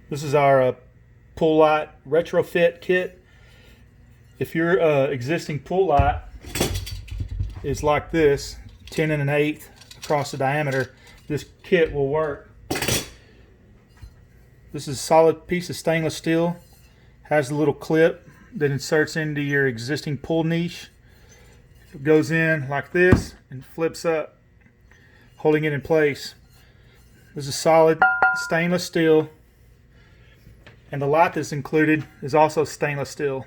This is our pool light retrofit kit. If your existing pool light is like this, 10 1/8 across the diameter, this kit will work. This is a solid piece of stainless steel. Has a little clip that inserts into your existing pool niche. It goes in like this and flips up, holding it in place. This is solid stainless steel, and the light that's included is also stainless steel.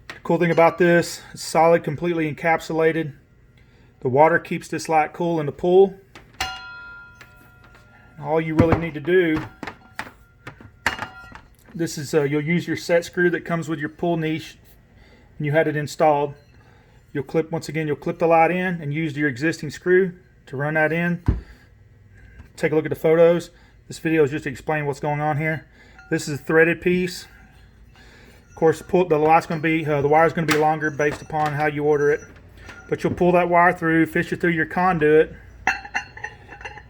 The cool thing about this, it's solid, completely encapsulated. The water keeps this light cool in the pool. All you really need to do, this is you'll use your set screw that comes with your pool niche when you had it installed. You'll clip the light in and use your existing screw to run that in. Take a look at the photos. This video is just to explain what's going on here. This is a threaded piece. Of course, the light's going to be the wire's going to be longer based upon how you order it. But you'll pull that wire through, fish it through your conduit,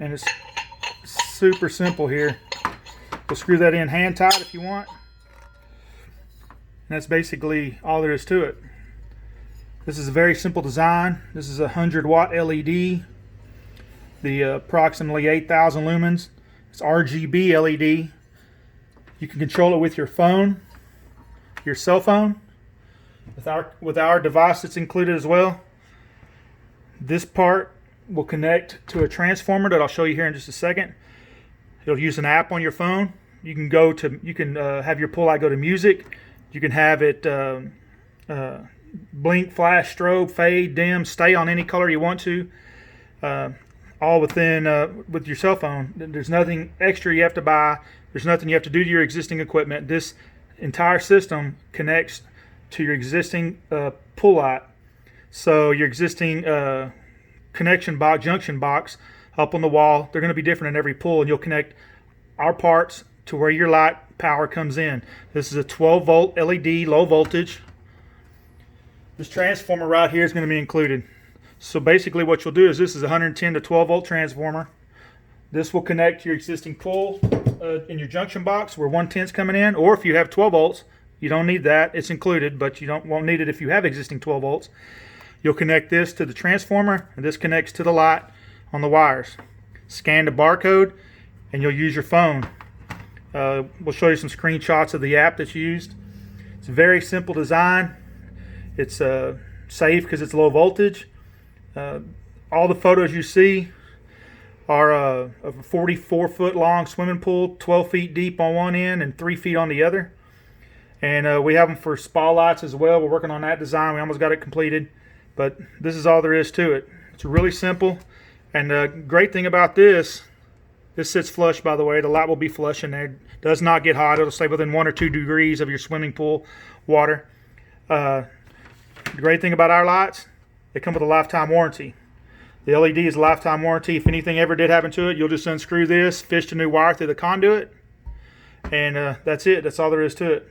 and it's super simple here. You'll screw that in hand tight if you want. And that's basically all there is to it. This is a very simple design. This is a 100-watt LED. The approximately 8,000 lumens. It's RGB LED. You can control it with your phone, your cell phone, with our device that's included as well. This part will connect to a transformer that I'll show you here in just a second. It'll use an app on your phone. You can have your pool light go to music. You can have it blink, flash, strobe, fade, dim, stay on any color you want to. All within with your cell phone. There's nothing extra you have to buy. There's nothing you have to do to your existing equipment. This entire system connects to your existing pool light. So your existing connection box, junction box up on the wall, they're going to be different in every pool, and you'll connect our parts to where your light power comes in. This is a 12-volt LED, low voltage. This transformer right here is going to be included. So basically what you'll do is, this is a 110 to 12-volt transformer. This will connect to your existing pool in your junction box where 110's coming in, or if you have 12 volts, you don't need that. It's included, but won't need it if you have existing 12 volts. You'll connect this to the transformer, and this connects to the light on the wires. Scan the barcode, and you'll use your phone. We'll show you some screenshots of the app that's used. It's a very simple design. It's safe because it's low voltage. All the photos you see are of a 44-foot long swimming pool, 12 feet deep on one end and 3 feet on the other. And we have them for spa lights as well. We're working on that design. We almost got it completed. But this is all there is to it. It's really simple. And the great thing about this sits flush, by the way. The light will be flush in there. It does not get hot. It'll stay within 1 or 2 degrees of your swimming pool water. The great thing about our lights, they come with a lifetime warranty. The LED is a lifetime warranty. If anything ever did happen to it, you'll just unscrew this, fish the new wire through the conduit, and that's it. That's all there is to it.